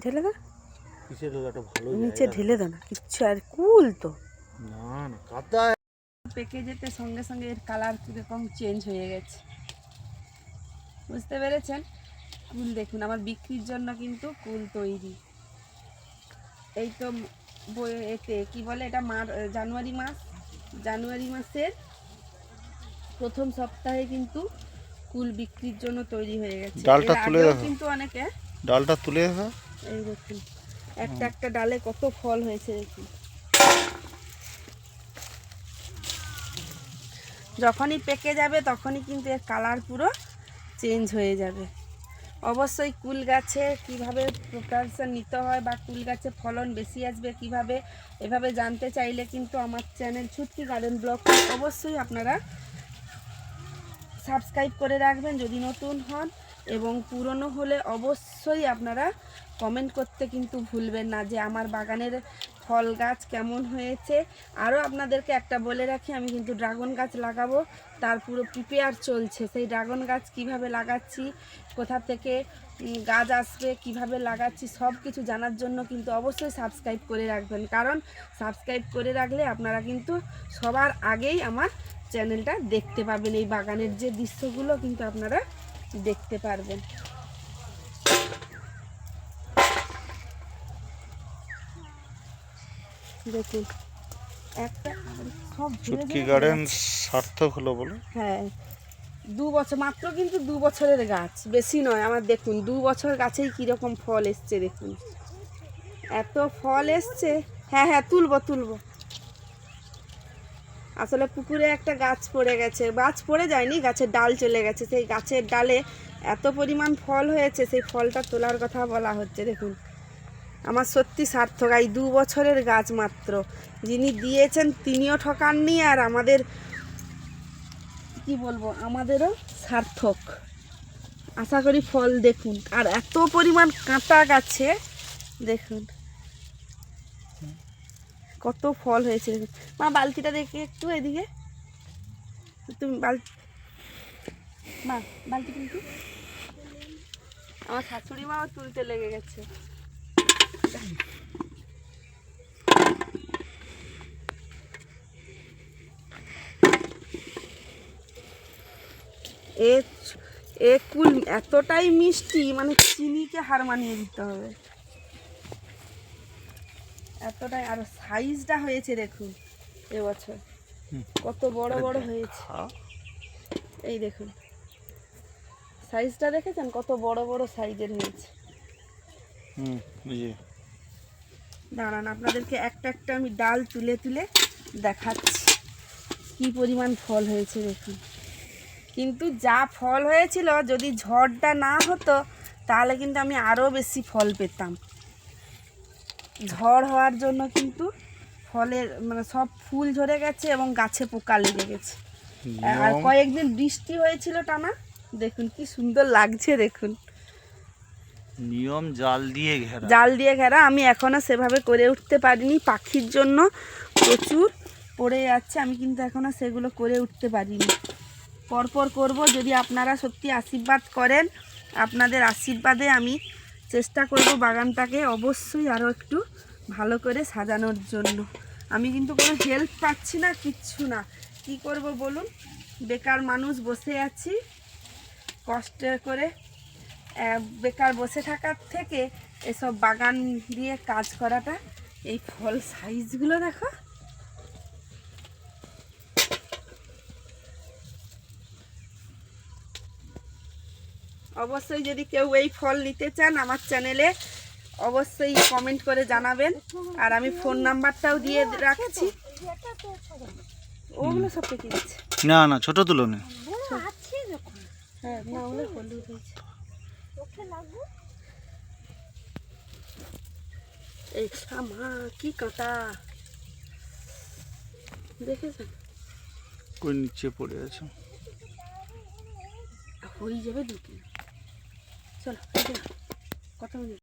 ঢেলে দাও। কিসের একটা ভালো নিচে ঢেলে দাও না, কিচ্ছু আর কুল তো না না কাদা। পেকে যেতে সঙ্গে সঙ্গে এর কালার কীরকম চেঞ্জ হয়ে গেছে, বুঝতে পেরেছেন? কুল দেখুন, আমার বিক্রির জন্য কিন্তু কুল তৈরি। এই তো এতে কি বলে এটা জানুয়ারি মাসের প্রথম সপ্তাহে কিন্তু কুল বিক্রির জন্য তৈরি হয়ে গেছে। ডালটা তুলে দেখো, কিন্তু অনেকে ডালটা তুলে দেখো। এই দেখুন একটা একটা ডালে কত ফল হয়েছে দেখুন। যখনই পেকে যাবে তখনই কিন্তু এর কালার পুরো চেঞ্জ হয়ে যাবে। অবশ্যই কুল গাছে কিভাবে প্রিপারেশন নিতে হয় বা কুল গাছে ফলন বেশি আসবে কিভাবে, এভাবে জানতে চাইলে কিন্তু আমার চ্যানেল ছুটকি গার্ডেন ব্লগ অবশ্যই আপনারা সাবস্ক্রাইব করে রাখবেন যদি নতুন হন, এবং পুরনো হলে অবশ্যই আপনারা কমেন্ট করতে কিন্তু ভুলবেন না যে আমার বাগানের ফল গাছ কেমন হয়েছে। আরও আপনাদেরকে একটা বলে রাখি, আমি কিন্তু ড্রাগন গাছ লাগাবো, তার পুরো প্রিপেয়ার চলছে। সেই ড্রাগন গাছ কিভাবে লাগাচ্ছি, কোথা থেকে গাছ আসবে, কিভাবে লাগাচ্ছি, সব কিছু জানার জন্য কিন্তু অবশ্যই সাবস্ক্রাইব করে রাখবেন, কারণ সাবস্ক্রাইব করে রাখলে আপনারা কিন্তু সবার আগেই আমার চ্যানেলটা দেখতে পাবেন। এই বাগানের যে দৃশ্যগুলো কিন্তু আপনারা দেখতে পারবেন। দেখুন একটা সব ছুটকি গার্ডেন সার্থক হলো বলে। হ্যাঁ, 2 বছর মাত্র, কিন্তু 2 বছরের গাছ, বেশি নয়। আমার দেখুন 2 বছর গাছেই কীরকম ফল এসছে দেখুন, এত ফল এসছে। হ্যাঁ হ্যাঁ তুলবো। আসলে পুকুরে একটা গাছ পড়ে গেছে, গাছ পড়ে যায়নি, গাছের ডাল চলে গেছে, সেই গাছের ডালে এত পরিমাণ ফল হয়েছে, সেই ফলটা তোলার কথা বলা হচ্ছে। দেখুন আমার সত্যি সার্থক, এই 2 বছরের গাছ মাত্র, যিনি দিয়েছেন তিনিও ঠকাননি, আর আমাদের কি বলবো, আমাদেরও সার্থক। আশা করি ফল দেখুন, আর এত পরিমাণ কাঁটা গাছে দেখুন কত ফল হয়েছে। দেখুন মা বালতিটা দেখে একটু এদিকে, তুমি বালতি কিন্তু আমার শাশুড়ি মাও তুলতে লেগে গেছে। এ কুল এতটাই মিষ্টি, মানে চিনিকে হার মানিয়ে দিতে হবে, এতটাই। আর সাইজটা হয়েছে দেখুন এবছর কত বড় বড় হয়েছে, এই দেখুন সাইজটা দেখেছেন কত বড় বড় সাইজের হয়েছে। দাঁড়ান আপনাদেরকে একটা একটা আমি ডাল তুলে তুলে দেখাচ্ছি কি পরিমাণ ফল হয়েছে দেখুন। কিন্তু যা ফল হয়েছিল, যদি ঝড়টা না হতো তাহলে কিন্তু আমি আরও বেশি ফল পেতাম। ঝড় হওয়ার জন্য কিন্তু ফলের মানে সব ফুল ঝরে গেছে এবং গাছে পোকা লেগে গেছে। আর কয়েকদিন বৃষ্টি হয়েছিল টানা, দেখুন কি সুন্দর লাগছে দেখুন। নিয়ম জাল দিয়ে ঘেরা আমি এখনো সেভাবে করে উঠতে পারিনি, পাখির জন্য প্রচুর পড়ে যাচ্ছে, আমি কিন্তু এখনো সেগুলো করে উঠতে পারিনি। পরপর করব, যদি আপনারা সত্যি আশীর্বাদ করেন, আপনাদের আশীর্বাদে আমি চেষ্টা করব বাগানটাকে অবশ্যই আরও একটু ভালো করে সাজানোর জন্য। আমি কিন্তু কোনো হেল্প পাচ্ছি না, কিচ্ছু না, কি করব বলুন? বেকার মানুষ বসে আছি, কষ্ট করে বেকার বসে থাকার থেকে এসব বাগান দিয়ে কাজ করাটা, এই ফল সাইজগুলো দেখো। অবশ্যই যদি কেউ এই ফল নিতে চান আমার চ্যানেলে অবশ্যই কমেন্ট করে জানাবেন, আর আমি ফোন নাম্বারটাও দিয়ে রাখছি। ওগুলো সব পেকে গেছে, না ছোট তুলো না। হ্যাঁ না হলে হলুদ হয়েছে। এই মা কি কাঁটা দেখেছেন, কই নিচে পড়ে আছে, হয়ে যাবে দুটো। চলো কথা